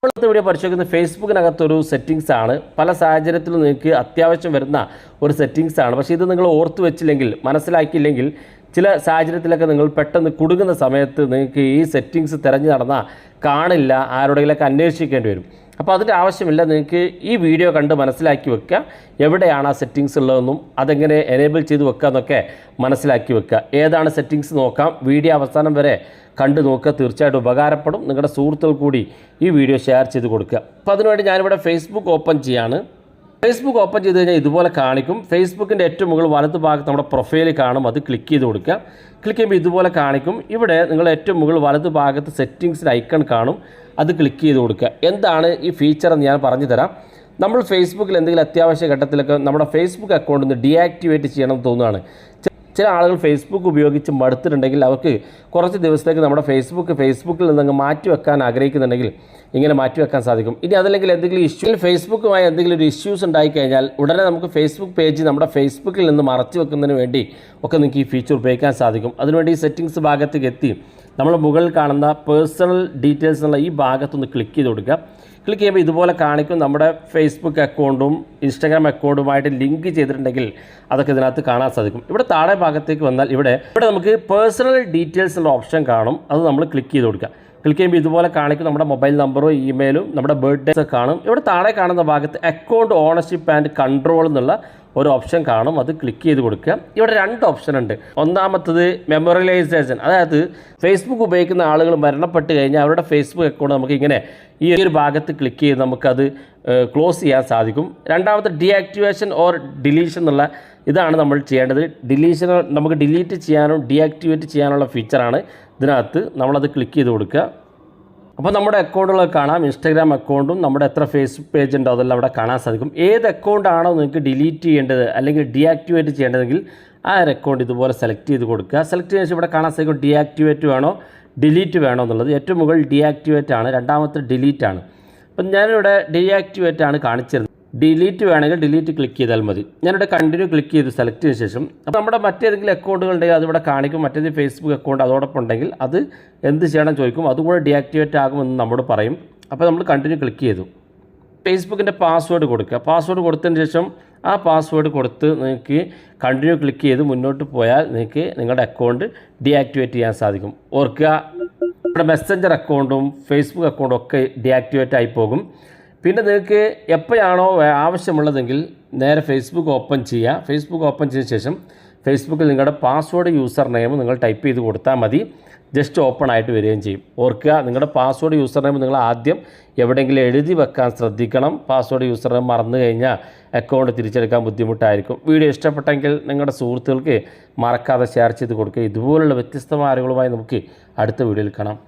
ഇപ്പോഴത്തെ വീഡിയോ പരിശോധിക്കുന്നത് ഫേസ്ബുക്കിനകത്തൊരു സെറ്റിങ്സ് ആണ്. പല സാഹചര്യത്തിലും നിങ്ങൾക്ക് അത്യാവശ്യം വരുന്ന ഒരു സെറ്റിങ്സ് ആണ്. പക്ഷേ ഇത് നിങ്ങൾ ഓർത്തു വെച്ചില്ലെങ്കിൽ, മനസ്സിലാക്കിയില്ലെങ്കിൽ, ചില സാഹചര്യത്തിലൊക്കെ നിങ്ങൾ പെട്ടെന്ന് കുടുങ്ങുന്ന സമയത്ത് നിങ്ങൾക്ക് ഈ സെറ്റിങ്സ് തിരഞ്ഞു നടന്നാൽ കാണില്ല, ആരുടെയെങ്കിലൊക്കെ അന്വേഷിക്കേണ്ടി വരും. അപ്പോൾ അതിൻ്റെ ആവശ്യമില്ല. നിങ്ങൾക്ക് ഈ വീഡിയോ കണ്ട് മനസ്സിലാക്കി വെക്കുക, എവിടെയാണ് ആ സെറ്റിങ്സ് ഉള്ളതെന്നും അതെങ്ങനെ എനേബിൾ ചെയ്ത് വെക്കുക എന്നൊക്കെ മനസ്സിലാക്കി വെക്കുക. ഏതാണ് സെറ്റിങ്സ് നോക്കാം. വീഡിയോ അവസാനം വരെ കണ്ടു നോക്കുക, തീർച്ചയായിട്ടും ഉപകാരപ്പെടും. നിങ്ങളുടെ സുഹൃത്തുക്കൾ കൂടി ഈ വീഡിയോ ഷെയർ ചെയ്ത് കൊടുക്കുക. അപ്പോൾ അതിനുവേണ്ടി ഞാനിവിടെ ഫേസ്ബുക്ക് ഓപ്പൺ ചെയ്യാണ്. ഫേസ്ബുക്ക് ഓപ്പൺ ചെയ്ത് കഴിഞ്ഞാൽ ഇതുപോലെ കാണിക്കും. ഫേസ്ബുക്കിൻ്റെ ഏറ്റവും മുകളിൽ വലത് ഭാഗത്ത് നമ്മുടെ പ്രൊഫൈൽ കാണും, അത് ക്ലിക്ക് ചെയ്ത് കൊടുക്കുക. ക്ലിക്ക് ചെയ്യുമ്പോൾ ഇതുപോലെ കാണിക്കും. ഇവിടെ നിങ്ങൾ ഏറ്റവും മുകളിൽ വലത് ഭാഗത്ത് സെറ്റിങ്സിൻ്റെ ഐക്കൺ കാണും, അത് ക്ലിക്ക് ചെയ്ത് കൊടുക്കുക. എന്താണ് ഈ ഫീച്ചർ എന്ന് ഞാൻ പറഞ്ഞു തരാം. നമ്മൾ ഫേസ്ബുക്കിൽ എന്തെങ്കിലും അത്യാവശ്യ ഘട്ടത്തിലൊക്കെ നമ്മുടെ ഫേസ്ബുക്ക് അക്കൗണ്ട് ഒന്ന് ഡീആക്ടിവേറ്റ് ചെയ്യണം എന്ന് തോന്നുകയാണ്. ചില ആളുകൾ ഫേസ്ബുക്ക് ഉപയോഗിച്ച് മടുത്തിട്ടുണ്ടെങ്കിൽ അവർക്ക് കുറച്ച് ദിവസത്തേക്ക് നമ്മുടെ ഫേസ്ബുക്കിൽ നിന്നങ്ങ് മാറ്റി വെക്കാൻ ആഗ്രഹിക്കുന്നുണ്ടെങ്കിൽ ഇങ്ങനെ മാറ്റി വെക്കാൻ സാധിക്കും. ഇനി അതല്ലെങ്കിൽ എന്തെങ്കിലും ഫേസ്ബുക്കുമായി എന്തെങ്കിലും ഒരു ഇഷ്യൂസ് ഉണ്ടായിക്കഴിഞ്ഞാൽ ഉടനെ നമുക്ക് ഫേസ്ബുക്ക് പേജ് നമ്മുടെ ഫേസ്ബുക്കിൽ നിന്ന് മറച്ചു വെക്കുന്നതിന് വേണ്ടി ഒക്കെ നിങ്ങൾക്ക് ഈ ഫീച്ചർ ഉപയോഗിക്കാൻ സാധിക്കും. അതിനുവേണ്ടി ഈ സെറ്റിങ്സ് ഭാഗത്തേക്ക് എത്തി നമ്മൾ മുകളിൽ കാണുന്ന പേഴ്സണൽ ഡീറ്റെയിൽസ് എന്നുള്ള ഈ ഭാഗത്തൊന്ന് ക്ലിക്ക് ചെയ്ത് കൊടുക്കുക. ക്ലിക്ക് ചെയ്യുമ്പോൾ ഇതുപോലെ കാണിക്കും. നമ്മുടെ ഫേസ്ബുക്ക് അക്കൗണ്ടും ഇൻസ്റ്റാഗ്രാം അക്കൗണ്ടുമായിട്ട് ലിങ്ക് ചെയ്തിട്ടുണ്ടെങ്കിൽ അതൊക്കെ ഇതിനകത്ത് കാണാൻ സാധിക്കും. ഇവിടെ താഴെ ഭാഗത്തേക്ക് വന്നാൽ ഇവിടെ നമുക്ക് പേഴ്സണൽ ഡീറ്റെയിൽസ് എന്നുള്ള ഓപ്ഷൻ കാണും, അത് നമ്മൾ ക്ലിക്ക് ചെയ്ത് കൊടുക്കുക. ക്ലിക്ക് ചെയ്യുമ്പോൾ ഇതുപോലെ കാണിക്കും. നമ്മുടെ മൊബൈൽ നമ്പറും ഇമെയിലും നമ്മുടെ ബർത്ത്ഡേസ് കാണും. ഇവിടെ താഴെ കാണുന്ന ഭാഗത്ത് അക്കൗണ്ട് ഓണർഷിപ്പ് ആൻഡ് കൺട്രോൾ എന്നുള്ള ഒരു ഓപ്ഷൻ കാണും, അത് ക്ലിക്ക് ചെയ്ത് കൊടുക്കുക. ഇവിടെ 2 ഓപ്ഷൻ ഉണ്ട്. ഒന്നാമത്തത് മെമ്മറിലൈസേഷൻ, അതായത് ഫേസ്ബുക്ക് ഉപയോഗിക്കുന്ന ആളുകൾ മരണപ്പെട്ട് കഴിഞ്ഞാൽ അവരുടെ ഫേസ്ബുക്ക് അക്കൗണ്ട് നമുക്ക് ഇങ്ങനെ ഈ ഒരു ഭാഗത്ത് ക്ലിക്ക് ചെയ്ത് നമുക്കത് ക്ലോസ് ചെയ്യാൻ സാധിക്കും. രണ്ടാമത്തെ ഡീആക്ടിവേഷൻ ഓർ ഡിലീഷൻ എന്നുള്ള ഇതാണ് നമ്മൾ ചെയ്യേണ്ടത്. ഡിലീഷൻ നമുക്ക് ഡിലീറ്റ് ചെയ്യാനും ഡീആക്ടിവേറ്റ് ചെയ്യാനുള്ള ഫീച്ചറാണ് ഇതിനകത്ത്. നമ്മളത് ക്ലിക്ക് ചെയ്ത് കൊടുക്കുക. അപ്പോൾ നമ്മുടെ അക്കൗണ്ടുകളൊക്കെ കാണാം. ഇൻസ്റ്റാഗ്രാം അക്കൗണ്ടും നമ്മുടെ എത്ര ഫേസ്ബുക്ക് പേജ് ഉണ്ടോ അതെല്ലാം അവിടെ കാണാൻ സാധിക്കും. ഏത് അക്കൗണ്ടാണോ നിങ്ങൾക്ക് ഡിലീറ്റ് ചെയ്യേണ്ടത് അല്ലെങ്കിൽ ഡീആക്ടിവേറ്റ് ചെയ്യേണ്ടതെങ്കിൽ ആ ഒരു അക്കൗണ്ട് ഇതുപോലെ സെലക്ട് ചെയ്ത് കൊടുക്കുക. സെലക്ട് ചെയ്ത ശേഷം ഇവിടെ കാണാൻ സാധിക്കും ഡീആക്ടിവേറ്റ് വേണോ ഡിലീറ്റ് വേണോ എന്നുള്ളത്. ഏറ്റവും മുകളിൽ ഡീആക്ടിവേറ്റ് ആണ്, രണ്ടാമത്തെ ഡിലീറ്റ് ആണ്. അപ്പം ഞാനിവിടെ ഡീആക്ടിവേറ്റ് ആണ് കാണിച്ചിരുന്നത്. ഡിലീറ്റ് വേണമെങ്കിൽ ഡിലീറ്റ് ക്ലിക്ക് ചെയ്താൽ മതി. ഞാനിവിടെ കണ്ടിന്യൂ ക്ലിക്ക് ചെയ്ത് സെലക്ട് ചെയ്ത ശേഷം അപ്പോൾ നമ്മുടെ മറ്റേതെങ്കിലും അക്കൗണ്ടുകൾ ഉണ്ടെങ്കിൽ അതിവിടെ കാണിക്കും. മറ്റേതെങ്കിലും ഫേസ്ബുക്ക് അക്കൗണ്ട് അതോടൊപ്പം ഉണ്ടെങ്കിൽ അത് എന്ത് ചെയ്യണം ചോദിക്കും, അതുകൂടെ ഡീആക്ടിവേറ്റ് ആകുമെന്ന് നമ്മോട് പറയും. അപ്പോൾ നമ്മൾ കണ്ടിന്യൂ ക്ലിക്ക് ചെയ്തു. ഫേസ്ബുക്കിൻ്റെ പാസ്വേഡ് കൊടുക്കുക. പാസ്വേഡ് കൊടുത്തതിന് ശേഷം ആ പാസ്വേഡ് കൊടുത്ത് നിങ്ങൾക്ക് കണ്ടിന്യൂ ക്ലിക്ക് ചെയ്ത് മുന്നോട്ട് പോയാൽ നിങ്ങൾക്ക് നിങ്ങളുടെ അക്കൗണ്ട് ഡീആക്ടിവേറ്റ് ചെയ്യാൻ സാധിക്കും. ഓർക്കുക, നമ്മുടെ മെസ്സഞ്ചർ അക്കൗണ്ടും ഫേസ്ബുക്ക് അക്കൗണ്ടും ഒക്കെ ഡീആക്ടിവേറ്റ് ആയി പോകും. പിന്നെ നിങ്ങൾക്ക് എപ്പോഴാണോ ആവശ്യമുള്ളതെങ്കിൽ നേരെ ഫേസ്ബുക്ക് ഓപ്പൺ ചെയ്യുക. ഫേസ്ബുക്ക് ഓപ്പൺ ചെയ്ത ശേഷം ഫേസ്ബുക്കിൽ നിങ്ങളുടെ പാസ്വേഡ് യൂസർ നെയിം നിങ്ങൾ ടൈപ്പ് ചെയ്ത് കൊടുത്താൽ മതി. ജസ്റ്റ് ഓപ്പൺ ആയിട്ട് വരികയും ചെയ്യും. ഓർക്കുക, നിങ്ങളുടെ പാസ്വേഡ് യൂസർ നെയിം നിങ്ങൾ ആദ്യം എവിടെയെങ്കിലും എഴുതി വെക്കാൻ ശ്രദ്ധിക്കണം. പാസ്വേഡ് യൂസർ നെയിം മറന്നു കഴിഞ്ഞാൽ അക്കൗണ്ട് തിരിച്ചെടുക്കാൻ ബുദ്ധിമുട്ടായിരിക്കും. വീഡിയോ ഇഷ്ടപ്പെട്ടെങ്കിൽ നിങ്ങളുടെ സുഹൃത്തുക്കൾക്ക് മറക്കാതെ ഷെയർ ചെയ്ത് കൊടുക്കുക. ഇതുപോലുള്ള വ്യത്യസ്തമായ അറിവുകളുമായി നമുക്ക് അടുത്ത വീഡിയോയിൽ കാണാം.